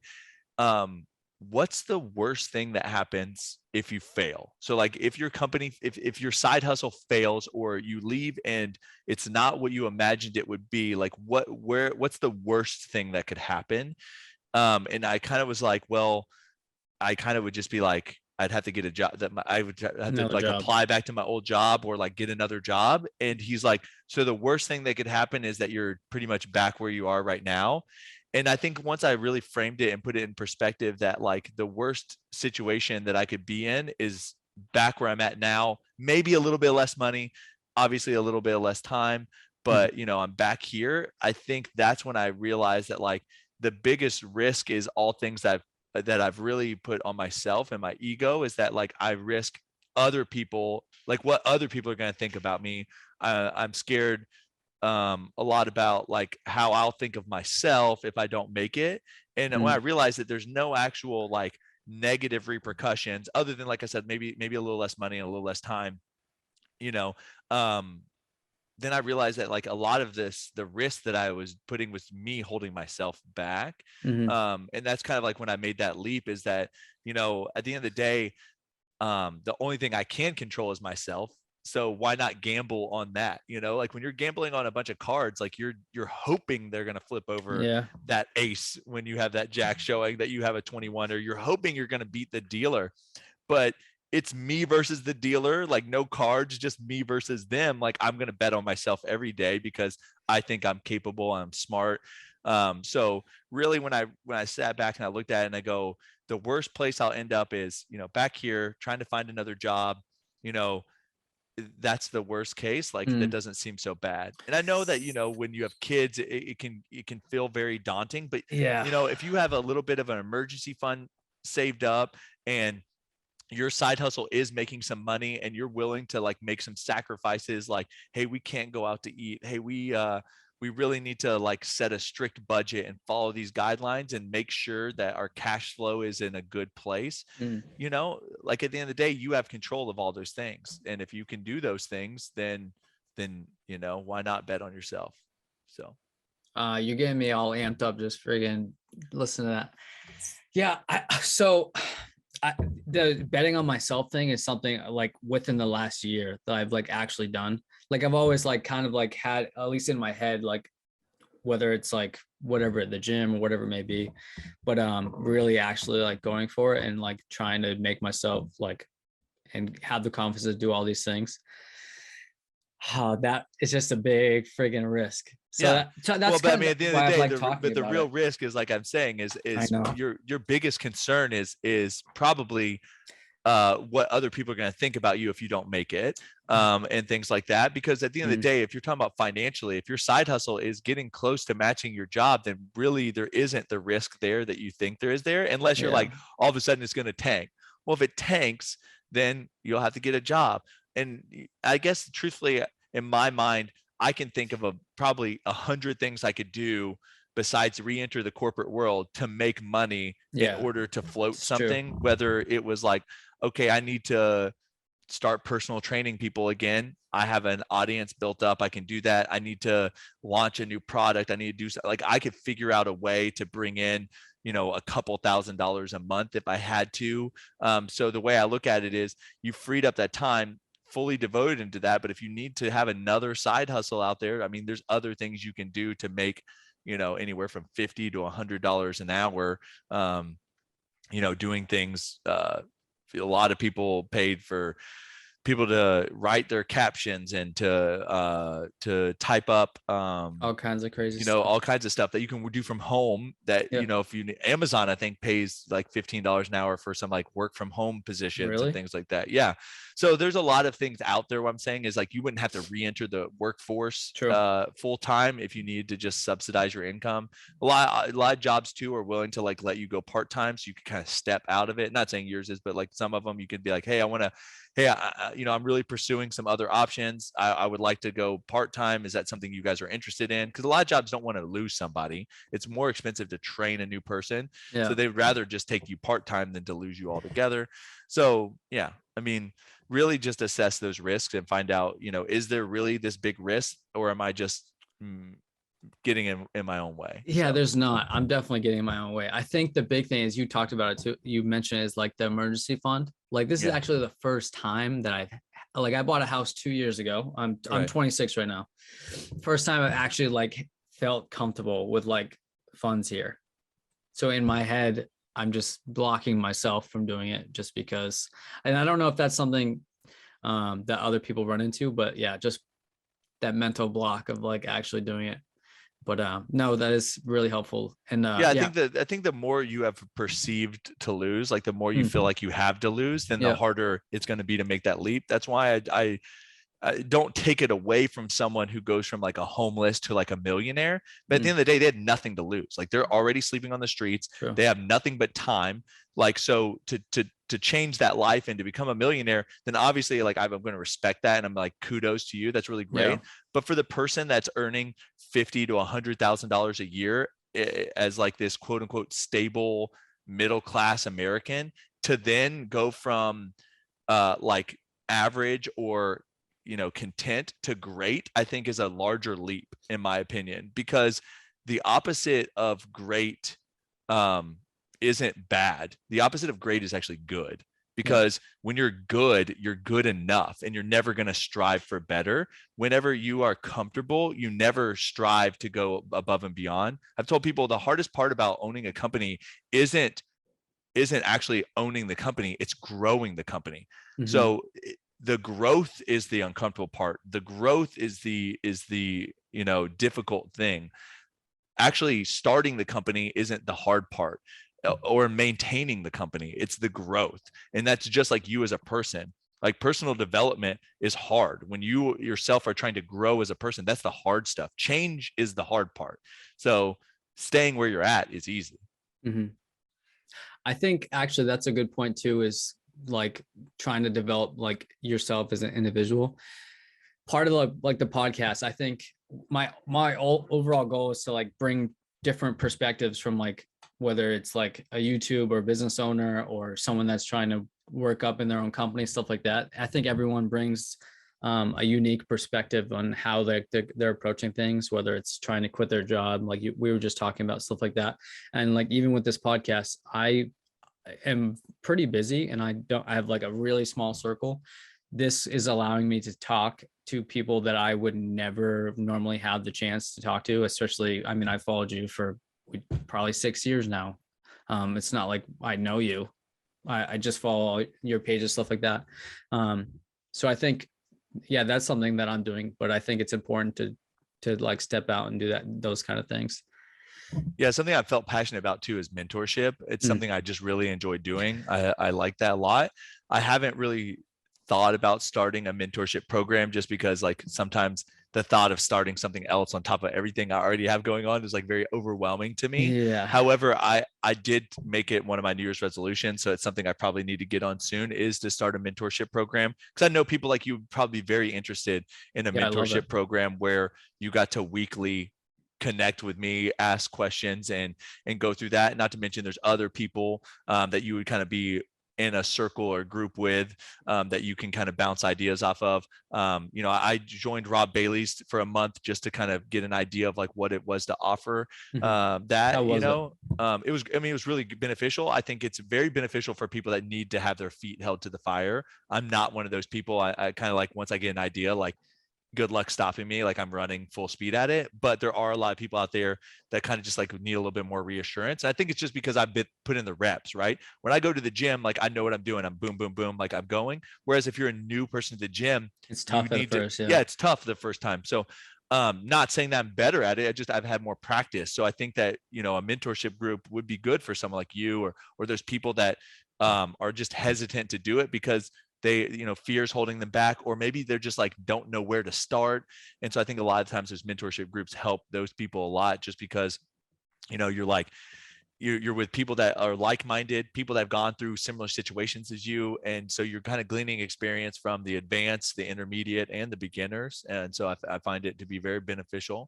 um, what's the worst thing that happens if you fail? So like if your company, if your side hustle fails or you leave and it's not what you imagined it would be, like what's the worst thing that could happen? And I kind of was like, well, I kind of would just be like, I'd have to get a job I would have to Another like job. apply back to my old job or like get another job. And he's like, so the worst thing that could happen is that you're pretty much back where you are right now. And I think once I really framed it and put it in perspective that like the worst situation that I could be in is back where I'm at now, maybe a little bit less money, obviously a little bit less time, Mhm. but I'm back here. I think that's when I realized that like the biggest risk is all things that I've really put on myself and my ego, is that like I risk other people, like what other people are going to think about me. I'm scared a lot about like how I'll think of myself if I don't make it. And when I realized that there's no actual like negative repercussions other than, like I said, maybe a little less money and a little less time, you know, um, then I realized that like a lot of this, the risk that I was putting was me holding myself back. Mhm. And that's kind of like when I made that leap, is that, you know, at the end of the day, the only thing I can control is myself. So why not gamble on that? You know, like when you're gambling on a bunch of cards, like you're hoping they're going to flip over Yeah. that ace when you have that jack showing, that you have a 21, or you're hoping you're going to beat the dealer. But it's me versus the dealer, like no cards, just me versus them. Like I'm going to bet on myself every day because I think I'm capable, I'm smart. So really when I sat back and I looked at it and I go, the worst place I'll end up is, you know, back here trying to find another job, you know, that's the worst case. Like that Mm. doesn't seem so bad. And I know that, you know, when you have kids, it can feel very daunting, but Yeah. you know, if you have a little bit of an emergency fund saved up and your side hustle is making some money and you're willing to like make some sacrifices, like, hey, we can't go out to eat. Hey, we really need to like set a strict budget and follow these guidelines and make sure that our cash flow is in a good place. Mm. You know, like at the end of the day, you have control of all those things. And if you can do those things, then, you know, why not bet on yourself? So You're getting me all amped up just friggin' listen to that. Yeah. The betting on myself thing is something like within the last year that I've like actually done. Like I've always like kind of like had, at least in my head, like whether it's like whatever at the gym or whatever it may be, but really actually like going for it and like trying to make myself like and have the confidence to do all these things. That is just a big friggin' risk. yeah. So Well, that's but I kind mean, of at the end of why the I've day, like talking the about real it. risk is, like I'm saying, I is know. your biggest concern is probably what other people are going to think about you if you don't make it, and things like that. Because at the end of the Mm, day, if you're talking about financially, if your side hustle is getting close to matching your job, then really there isn't the risk there that you think there is there, unless you're yeah. like all of a sudden it's going to tank. Well, if it tanks, then you'll have to get a job. And I guess truthfully, in my mind, I can think of probably 100 things I could do besides re-enter the corporate world to make money in Yeah. order to float It's true. something, whether it was like, okay, I need to start personal training people again. I have an audience built up. I can do that. I need to launch a new product. I need to do something. Like I could figure out a way to bring in, you know, a couple $1,000s a month if I had to. So the way I look at it is you freed up that time fully devoted into that. But if you need to have another side hustle out there, I mean, there's other things you can do to make, you know, anywhere from $50 to $100 an hour. You know, doing things, a lot of people paid for people to write their captions and to type up, All kinds of crazy you know, stuff. all kinds of stuff that you can do from home that, you Yep. know, if you Amazon, I think pays like $15 an hour for some like work from home positions and Really? things like that. Yeah. So there's a lot of things out there. What I'm saying is like, you wouldn't have to re-enter the workforce True. full time if you needed to just subsidize your income. A lot of jobs too are willing to like let you go part-time. So you can kind of step out of it. Not saying yours is, but like some of them you could be like, hey, I want to, hey, you know, I'm really pursuing some other options. I would like to go part-time. Is that something you guys are interested in? Because a lot of jobs don't want to lose somebody. It's more expensive to train a new person. So Yeah. they'd rather just take you part-time than to lose you altogether. So yeah, I mean, really just assess those risks and find out, you know, is there really this big risk, or am I just getting in my own way? Yeah, So there's not. I'm definitely getting in my own way. I think the big thing is you talked about it too. You mentioned is like the emergency fund. Like this is yeah, actually the first time that I bought a house 2 years ago. I'm right. 26 right now. First time I actually like felt comfortable with like funds here. So in my head, I'm just blocking myself from doing it just because, and I don't know if that's something that other people run into, but yeah, just that mental block of like actually doing it. But no, that is really helpful. And Yeah, yeah. I think the more you have perceived to lose, like the more you feel Mm, like you have to lose, then the yeah. harder it's going to be to make that leap. That's why I don't take it away from someone who goes from like a homeless to like a millionaire. But at the Mm, end of the day, they had nothing to lose. Like they're already sleeping on the streets. true. They have nothing but time. Like, so to to change that life and to become a millionaire, then obviously like I'm going to respect that. And I'm like, kudos to you. That's really Yeah. great. But for the person that's earning $50,000 to $100,000 a year as like this quote unquote stable middle class American, to then go from like average or content to great, I think is a larger leap in my opinion, because the opposite of great isn't bad. The opposite of great is actually good, Yeah. because when you're good enough, and you're never going to strive for better. Whenever you are comfortable, you never strive to go above and beyond. I've told people the hardest part about owning a company isn't actually owning the company, it's growing the company. Mm-hmm. So the growth is the uncomfortable part. The growth is the difficult thing. Actually starting the company isn't the hard part, or maintaining the company. It's the growth. And that's just like you as a person. Like personal development is hard. When you yourself are trying to grow as a person, that's the hard stuff. Change is the hard part. So staying where you're at is easy. Mm-hmm. I think actually that's a good point too, is like trying to develop like yourself as an individual. Part of the podcast, I think my overall goal is to like bring different perspectives from like whether it's like a YouTube or business owner or someone that's trying to work up in their own company, stuff like that. I think everyone brings a unique perspective on how they're approaching things, whether it's trying to quit their job, like we were just talking about stuff like that. And like even with this podcast, I am pretty busy and I have like a really small circle. This is allowing me to talk to people that I would never normally have the chance to talk to, especially, I mean, I followed you for probably 6 years now. It's not like I know you. I just follow your pages, stuff like that. So I think, yeah, that's something that I'm doing, but I think it's important to like step out and do those kind of things. Yeah, something I felt passionate about too is mentorship. It's something I just really enjoy doing. I like that a lot. I haven't really thought about starting a mentorship program, just because like sometimes the thought of starting something else on top of everything I already have going on is like very overwhelming to me. Yeah. However, I did make it one of my New Year's resolutions, so it's something I probably need to get on soon, is to start a mentorship program, because I know people like you would probably be very interested in a Yeah, I love mentorship it. program where you got to weekly connect with me, ask questions, and go through that. Not to mention there's other people that you would kind of be in a circle or group with, that you can kind of bounce ideas off of. I joined Rob Bailey's for a month just to kind of get an idea of like what it was to offer. How was it? It was, I mean, it was really beneficial. I think it's very beneficial for people that need to have their feet held to the fire. I'm not one of those people. I kind of like, once I get an idea, like, good luck stopping me, like I'm running full speed at it. But there are a lot of people out there that kind of just like need a little bit more reassurance. And I think it's just because I've been put in the reps, right? When I go to the gym, like I know what I'm doing. I'm boom, boom, boom, like I'm going. Whereas if you're a new person to the gym, It's you tough at need to, first, yeah. yeah, it's tough the first time. So not saying that I'm better at it. I've had more practice. So I think that, a mentorship group would be good for someone like you, or there's people that are just hesitant to do it because they, fears holding them back, or maybe they're just like don't know where to start. And so I think a lot of times those mentorship groups help those people a lot, just because you're like you're with people that are like-minded, people that have gone through similar situations as you, and so you're kind of gleaning experience from the advanced, the intermediate, and the beginners. And so I find it to be very beneficial.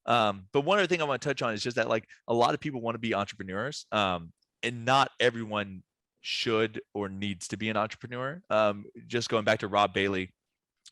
But one other thing I want to touch on is just that like a lot of people want to be entrepreneurs, and not everyone should or needs to be an entrepreneur. Just going back to Rob Bailey,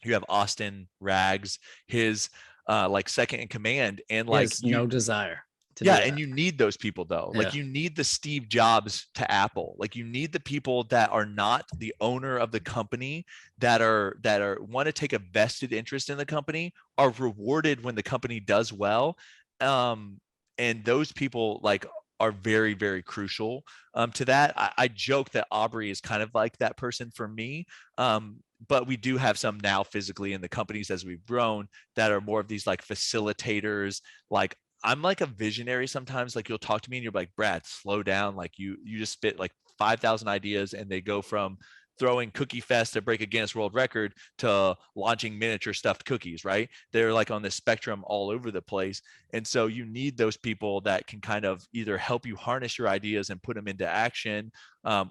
you have Austin Rags, his like second in command, and He like has you, no desire to do yeah, and that. you need those people though. Yeah. Like you need the Steve Jobs to Apple. Like you need the people that are not the owner of the company, that are want to take a vested interest in the company, are rewarded when the company does well. And those people like are very, very crucial to that. I joke that Aubrey is kind of like that person for me. But we do have some now physically in the companies as we've grown that are more of these like facilitators. Like I'm like a visionary sometimes. Like you'll talk to me and you're like, Brad, slow down. Like you just spit like 5,000 ideas and they go from throwing Cookie Fest to break a Guinness World Record to launching miniature stuffed cookies, right? They're like on the spectrum all over the place. And so you need those people that can kind of either help you harness your ideas and put them into action,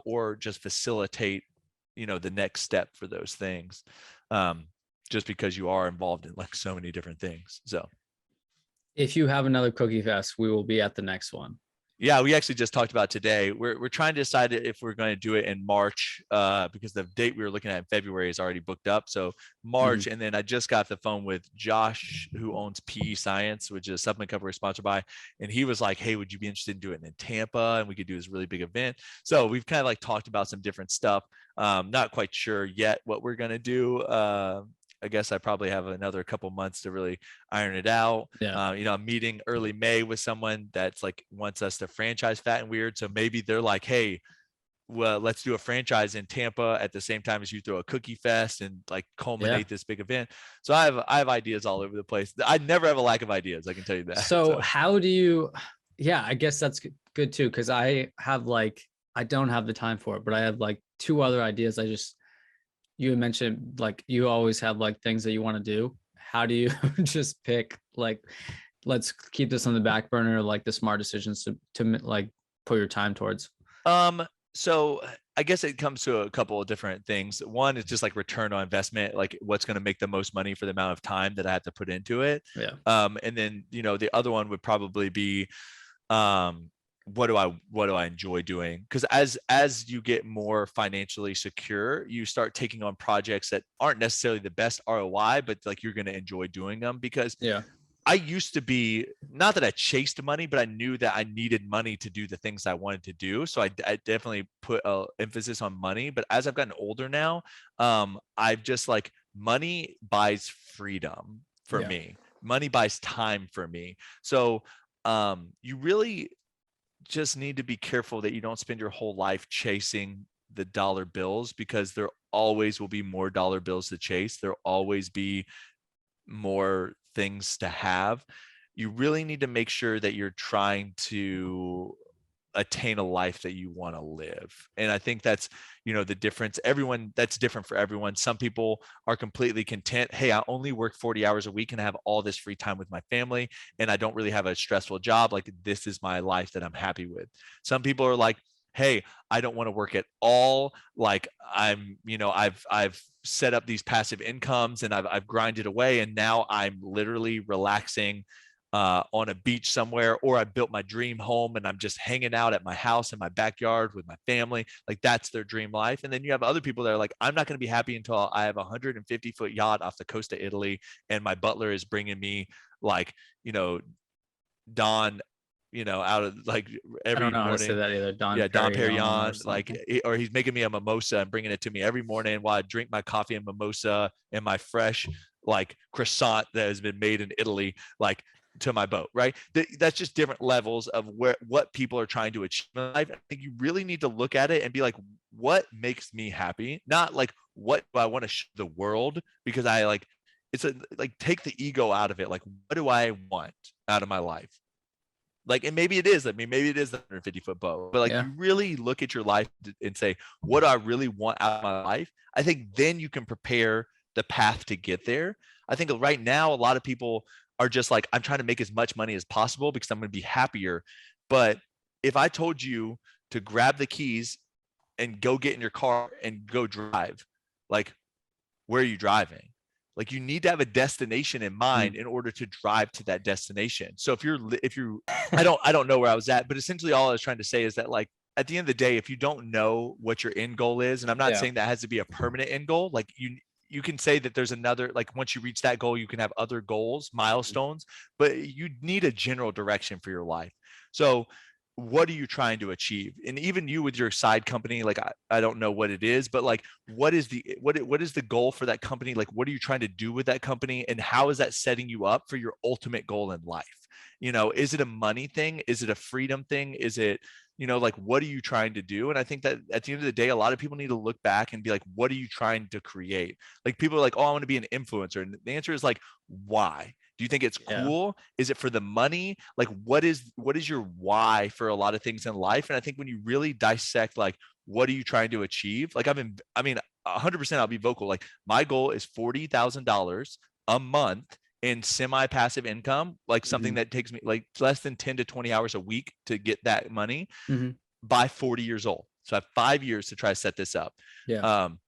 or just facilitate, the next step for those things. Just because you are involved in like so many different things. So If you have another Cookie Fest, we will be at the next one. yeah, we actually just talked about today. We're trying to decide if we're going to do it in March, because the date we were looking at in February is already booked up. So March, and then I just got the phone with Josh, who owns PE Science, which is a supplement company we're sponsored by, and he was like, "Hey, would you be interested in doing it in Tampa? And we could do this really big event." So we've kind of like talked about some different stuff. Not quite sure yet what we're gonna do. I guess I probably have another couple months to really iron it out. Yeah. I'm meeting early May with someone that's like wants us to franchise Fat and Weird. So maybe they're like, "Hey, well, let's do a franchise in Tampa at the same time as you throw a Cookie Fest and like culminate this big event." So I have ideas all over the place. I never have a lack of ideas. I can tell you that. So how do you, yeah, I guess that's good too. Cause I don't have the time for it, but I have like two other ideas. You had mentioned like you always have like things that you want to do. How do you just pick like, let's keep this on the back burner, like the smart decisions to like put your time towards? So I guess it comes to a couple of different things. One is just like return on investment, like what's going to make the most money for the amount of time that I have to put into it. Yeah. And then, the other one would probably be, what do I enjoy doing? Because as you get more financially secure, you start taking on projects that aren't necessarily the best ROI, but like you're going to enjoy doing them. Because I used to be, not that I chased money, but I knew that I needed money to do the things I wanted to do. So I definitely put a emphasis on money. But as I've gotten older now, I've just like, money buys freedom for me. Money buys time for me. So you really just need to be careful that you don't spend your whole life chasing the dollar bills, because there always will be more dollar bills to chase. There'll always be more things to have. You really need to make sure that you're trying to attain a life that you want to live. And I think that's, the difference. That's different for everyone. Some people are completely content. Hey, I only work 40 hours a week and I have all this free time with my family, and I don't really have a stressful job. Like, this is my life that I'm happy with. Some people are like, hey, I don't want to work at all. Like, I've set up these passive incomes and I've grinded away, and now I'm literally relaxing on a beach somewhere, or I built my dream home and I'm just hanging out at my house in my backyard with my family. Like, that's their dream life. And then you have other people that are like, I'm not going to be happy until I have a 150-foot yacht off the coast of Italy, and my butler is bringing me like, Don, out of like every I don't know morning. how to say that either. Don Perignon, like, or he's making me a mimosa and bringing it to me every morning while I drink my coffee and mimosa and my fresh like croissant that has been made in Italy, like, to my boat, right? That's just different levels of what people are trying to achieve in life. I think you really need to look at it and be like, what makes me happy? Not like, what do I want to show the world? Because I like, take the ego out of it. Like, what do I want out of my life? Like, and maybe it is the 150-foot boat, but like, you really look at your life and say, what do I really want out of my life? I think then you can prepare the path to get there. I think right now, a lot of people are just like, I'm trying to make as much money as possible because I'm going to be happier. But if I told you to grab the keys and go get in your car and go drive, like, where are you driving? Like, you need to have a destination in mind in order to drive to that destination. So if you, I don't know where I was at, but essentially all I was trying to say is that, like, at the end of the day, if you don't know what your end goal is, and I'm not saying that has to be a permanent end goal, like, you can say that there's another, like, once you reach that goal, you can have other goals, milestones, but you need a general direction for your life. So what are you trying to achieve? And even you with your side company, like, I don't know what it is, but like, what is the goal for that company? Like, what are you trying to do with that company? And how is that setting you up for your ultimate goal in life? Is it a money thing? Is it a freedom thing? Is it, like, what are you trying to do? And I think that at the end of the day, a lot of people need to look back and be like, what are you trying to create? Like, people are like, oh, I want to be an influencer. And the answer is like, why? Do you think it's cool? Is it for the money? Like, what is your why for a lot of things in life? And I think when you really dissect, like, what are you trying to achieve? Like 100% I'll be vocal. Like my goal is $40,000 a month in semi-passive income, like something Mhm. that takes me like less than 10 to 20 hours a week to get that money Mhm. by 40 years old. So I have 5 years to try to set this up. Yeah. Um,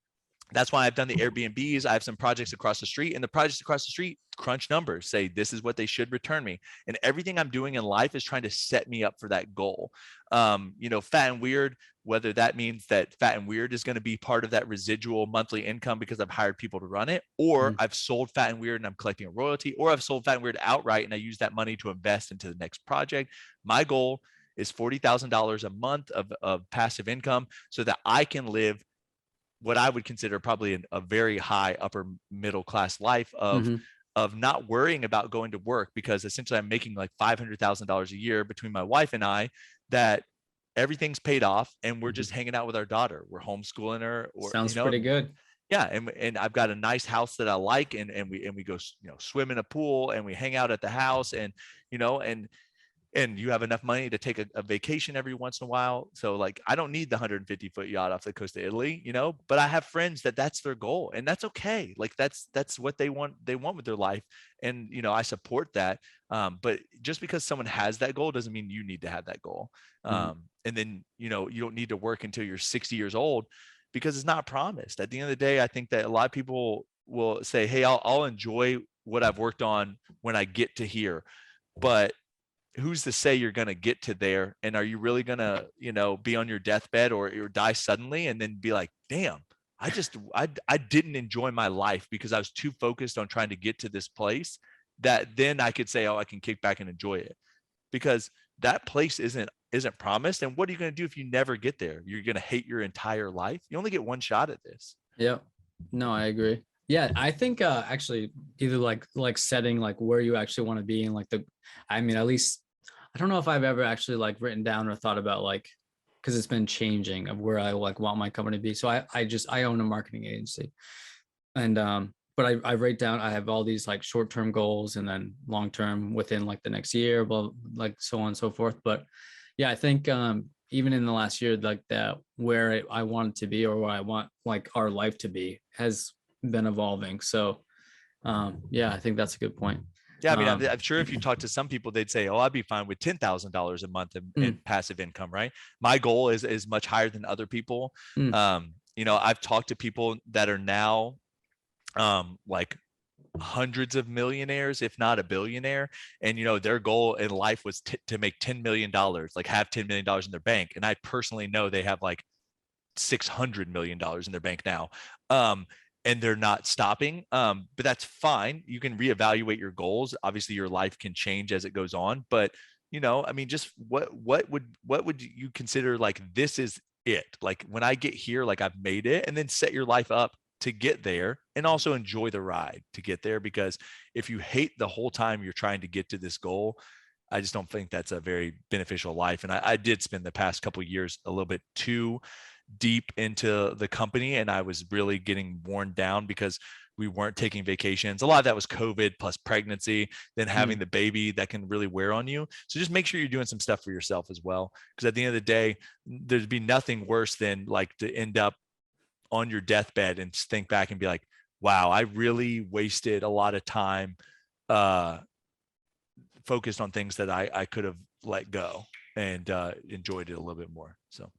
that's why I've done the Airbnbs. I have some projects across the street, and the projects across the street crunch numbers, say this is what they should return me. And everything I'm doing in life is trying to set me up for that goal. Fat and weird, whether that means that Fat and Weird is going to be part of that residual monthly income because I've hired people to run it, or Mhm. I've sold Fat and Weird and I'm collecting a royalty, or I've sold Fat and Weird outright and I use that money to invest into the next project. My goal is $40,000 a month of passive income so that I can live what I would consider probably a very high upper middle class life Mhm. of not worrying about going to work, because essentially I'm making like $500,000 a year between my wife and I, that everything's paid off and we're Mhm. just hanging out with our daughter. We're homeschooling her, or Sounds pretty good. yeah, and I've got a nice house that I like, and we go swim in a pool and we hang out at the house, and you know and you have enough money to take a vacation every once in a while. So like, I don't need the 150-foot yacht off the coast of Italy, but I have friends that's their goal, and that's okay. Like that's what they want with their life. And, I support that. But just because someone has that goal doesn't mean you need to have that goal. Mhm. And then, you don't need to work until you're 60 years old, because it's not promised. At the end of the day, I think that a lot of people will say, hey, I'll enjoy what I've worked on when I get to here. But who's to say you're going to get to there? And are you really going to, be on your deathbed or die suddenly and then be like, damn, I didn't enjoy my life because I was too focused on trying to get to this place, that then I could say, oh, I can kick back and enjoy it, because that place isn't promised. And what are you going to do if you never get there? You're going to hate your entire life. You only get one shot at this. Yeah. No, I agree. Yeah, I think actually either like setting like where you actually want to be in like I mean, at least I don't know if I've ever actually like written down or thought about like, because it's been changing of where I like want my company to be. So I own a marketing agency, and but I write down, I have all these like short-term goals and then long-term within like the next year, blah, like so on and so forth. But yeah, I think even in the last year, like that where I want it to be or where I want like our life to be has been evolving. So yeah, I think that's a good point. Yeah, I mean, I'm, um I'm sure if you talk to some people, they'd say, "Oh, I'd be fine with $10,000 a month in mm, passive income." Right? My goal is much higher than other people. mm, I've talked to people that are now like hundreds of millionaires, if not a billionaire, and their goal in life was to make $10 million, like have $10 million in their bank. And I personally know they have like $600 million in their bank now. And they're not stopping. But that's fine. You can reevaluate your goals. Obviously, your life can change as it goes on. But I mean, just what would you consider like this is it? Like when I get here, like I've made it, and then set your life up to get there, and also enjoy the ride to get there. Because if you hate the whole time you're trying to get to this goal, I just don't think that's a very beneficial life. And I did spend the past couple of years a little bit too deep into the company, and I was really getting worn down because we weren't taking vacations. A lot of that was COVID plus pregnancy, then having mm. the baby that can really wear on you. So just make sure you're doing some stuff for yourself as well. Because at the end of the day, there'd be nothing worse than like to end up on your deathbed and think back and be like, wow, I really wasted a lot of time uh, focused on things that I could have let go and enjoyed it a little bit more. So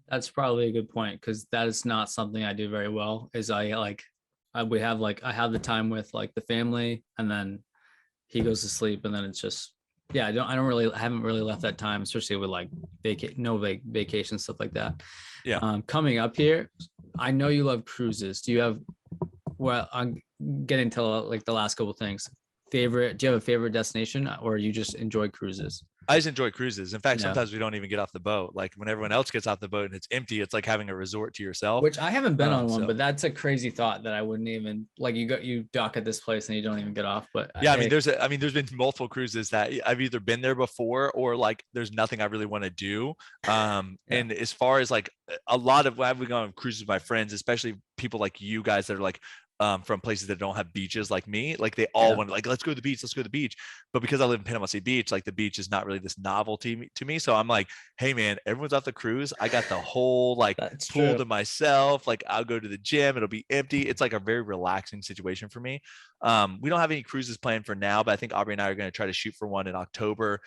That's probably a good point, because that is not something I do very well. Is we have like I have the time with like the family, and then he goes to sleep, and then it's just yeah. I haven't really left that time, especially with like vacation stuff like that. yeah, Coming up here, I know you love cruises. Do you have well? I'm getting to like the last couple of things. Favorite? Do you have a favorite destination, or you just enjoy cruises? I just enjoy cruises. In fact, Yeah. sometimes we don't even get off the boat. Like when everyone else gets off the boat and it's empty, it's like having a resort to yourself. Which I haven't been on one, So but that's a crazy thought that I wouldn't even like. You dock at this place and you don't even get off. But yeah, I mean, there's been multiple cruises that I've either been there before or like there's nothing I really want to do. Yeah. And as far as like a lot of when I've gone on cruises with my friends, especially people like you guys that are like from places that don't have beaches like me. Like they all Yeah, want to like, let's go to the beach, let's go to the beach. But because I live in Panama City Beach, like the beach is not really this novelty to me. So I'm like, hey man, everyone's off the cruise. I got the whole like that's pool true. to myself. Like I'll go to the gym, it'll be empty. It's like a very relaxing situation for me. We don't have any cruises planned for now, but I think Aubrey and I are going to try to shoot for one in October.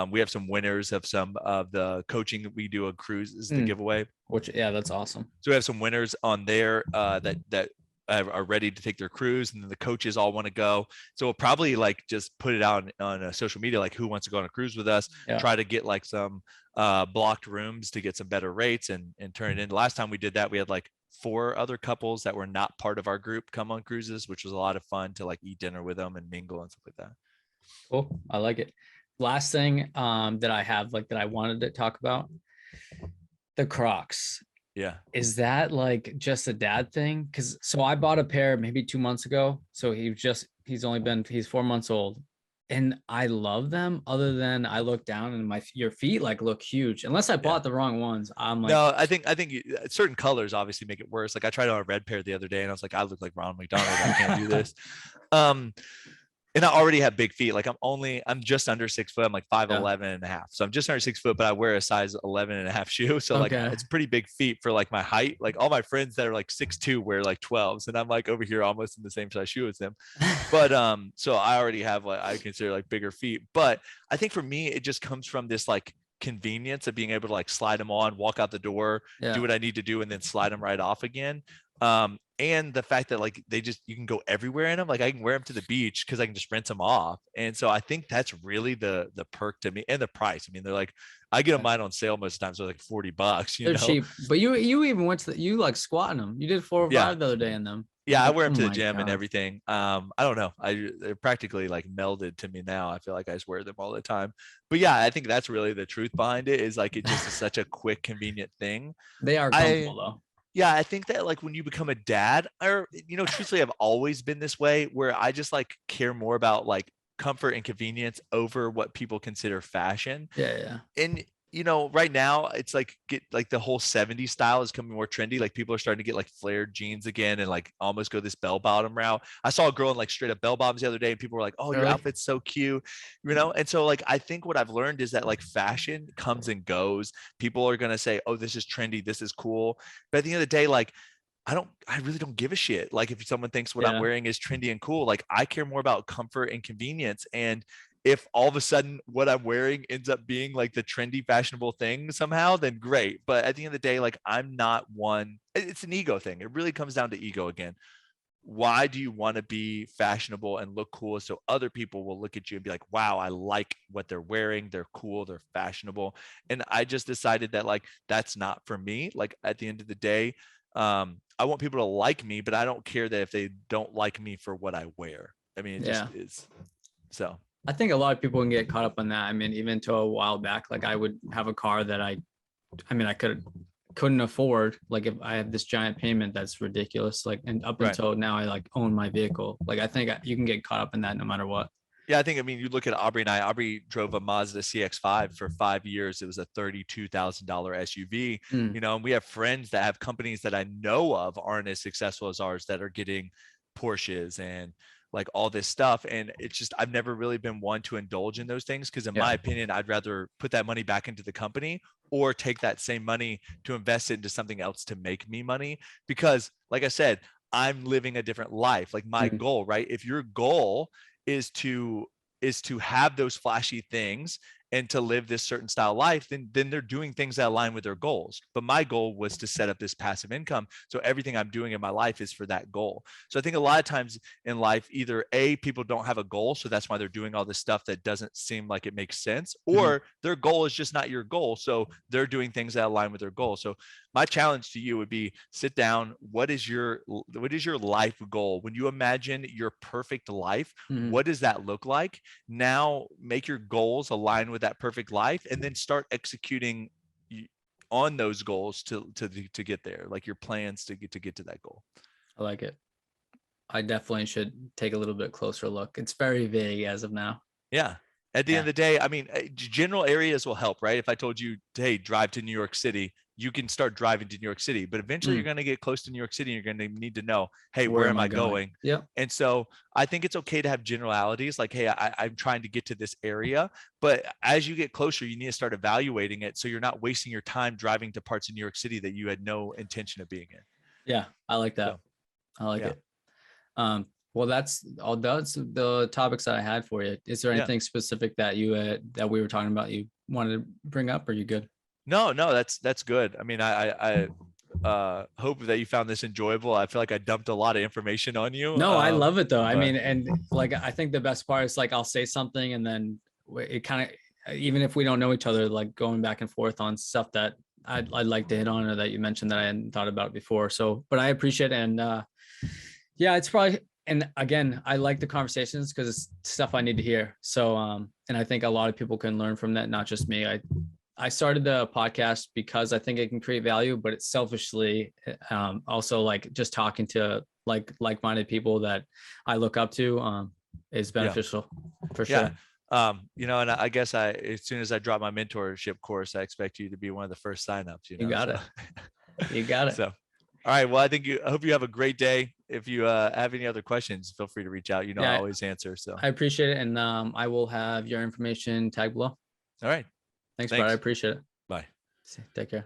We have some winners of some of the coaching that we do a cruise is the Mm, giveaway. which, yeah, that's awesome. So we have some winners on there that are ready to take their cruise, and then the coaches all want to go. So we'll probably like just put it out on social media, like who wants to go on a cruise with us. Yeah. Try to get like some blocked rooms to get some better rates and turn it in. The last time we did that, we had like 4 other couples that were not part of our group come on cruises, which was a lot of fun to like eat dinner with them and mingle and stuff like that. Cool. I like it. Last thing that I have, like, that I wanted to talk about, the Crocs. Yeah. Is that like just a dad thing? Because so I bought a pair maybe 2 months ago. So he's 4 months old. And I love them, other than I look down and your feet like look huge. Unless I Yeah. bought the wrong ones. I'm like, No, I think certain colors obviously make it worse. Like I tried on a red pair the other day and I was like, I look like Ronald McDonald. I can't do this. And I already have big feet. Like I'm just under 6 foot. I'm like 5'11" and a half. So I'm just under 6 foot, but I wear a size 11 and a half shoe. So like okay. it's pretty big feet for like my height. Like all my friends that are like 6'2" wear like 12s, and I'm like over here almost in the same size shoe as them. But so I already have what I consider like bigger feet. But I think for me, it just comes from this like convenience of being able to like slide them on, walk out the door, Yeah. do what I need to do, and then slide them right off again. And the fact that like you can go everywhere in them. Like I can wear them to the beach because I can just rinse them off. And so I think that's really the perk to me, and the price. I mean, they're like, I get them mine on sale most of the time, so like $40. They're cheap. But you even went to you like squatting them. You did 4 or 5 Yeah. the other day in them. Yeah, I Like, wear them oh to the my gym and God. everything. I don't know. They're practically like melded to me now. I feel like I just wear them all the time. But yeah, I think that's really the truth behind it, is like it just is such a quick, convenient thing. They are comfortable though. Yeah, I think that like when you become a dad, or truthfully, I've always been this way, where I just like care more about like comfort and convenience over what people consider fashion. Yeah, yeah. And right now it's like the whole 70s style is coming more trendy. Like people are starting to get like flared jeans again and like almost go this bell bottom route. I saw a girl in like straight up bell bottoms the other day and people were like, oh, your Really? outfit's so cute, and so like I think what I've learned is that like fashion comes and goes. People are going to say, oh, this is trendy, this is cool, but at the end of the day, like I really don't give a shit. Like if someone thinks what I'm wearing is trendy and cool, like I care more about comfort and convenience. And if all of a sudden what I'm wearing ends up being like the trendy, fashionable thing somehow, then great. But at the end of the day, like I'm not one, it's an ego thing. It really comes down to ego again. Why do you want to be fashionable and look cool so other people will look at you and be like, wow, I like what they're wearing. They're cool. They're fashionable. And I just decided that like, that's not for me. Like at the end of the day, I want people to like me, but I don't care that if they don't like me for what I wear. I mean, it just is. So I think a lot of people can get caught up on that. I mean, even to a while back, like I would have a car that I couldn't afford. Like if I have this giant payment, that's ridiculous. Like, and up until now, I like own my vehicle. Like I think you can get caught up in that no matter what. Yeah, I mean, you look at Aubrey and I. Aubrey drove a Mazda CX-5 for 5 years. It was a $32,000 SUV. And we have friends that have companies that I know of aren't as successful as ours that are getting Porsches and like all this stuff. And it's just, I've never really been one to indulge in those things because in my opinion, I'd rather put that money back into the company or take that same money to invest it into something else to make me money. Because like I said, I'm living a different life. Like my goal, right? If your goal is to have those flashy things and to live this certain style of life, then they're doing things that align with their goals. But my goal was to set up this passive income. So everything I'm doing in my life is for that goal. So I think a lot of times in life, either A, people don't have a goal, so that's why they're doing all this stuff that doesn't seem like it makes sense, or their goal is just not your goal. So they're doing things that align with their goal. So my challenge to you would be sit down. What is your life goal? When you imagine your perfect life, what does that look like? Now make your goals align with that perfect life and then start executing on those goals to get there, like your plans to get to that goal. I like it. I definitely should take a little bit closer look. It's very vague as of now. Yeah. At the end of the day, I mean, general areas will help, right? If I told you, hey, drive to New York City, you can start driving to New York City. But eventually you're going to get close to New York City. And you're going to need to know, hey, where am I going? Yep. And so I think it's okay to have generalities like, hey, I'm trying to get to this area. But as you get closer, you need to start evaluating it so you're not wasting your time driving to parts of New York City that you had no intention of being in. Yeah, I like that. So, I like it. Well, that's the topics that I had for you. Is there anything specific that that we were talking about you wanted to bring up, or are you good? No, that's good. I mean, I hope that you found this enjoyable. I feel like I dumped a lot of information on you. No, I love it though. I mean, and like, I think the best part is like, I'll say something and then it kind of, even if we don't know each other, like going back and forth on stuff that I'd like to hit on, or that you mentioned that I hadn't thought about before. So, but I appreciate it. And yeah, it's probably, and again, I like the conversations because it's stuff I need to hear. So, and I think a lot of people can learn from that, not just me. I started the podcast because I think it can create value, but it's selfishly also like just talking to like-minded people that I look up to is beneficial for sure. You know, and I guess as soon as I drop my mentorship course, I expect you to be one of the first signups. You got it. You got it. So, all right. Well, I hope you have a great day. If you have any other questions, feel free to reach out. You know, I always answer. So I appreciate it. And I will have your information tagged below. All right. Thanks, Brad. I appreciate it. Bye. Take care.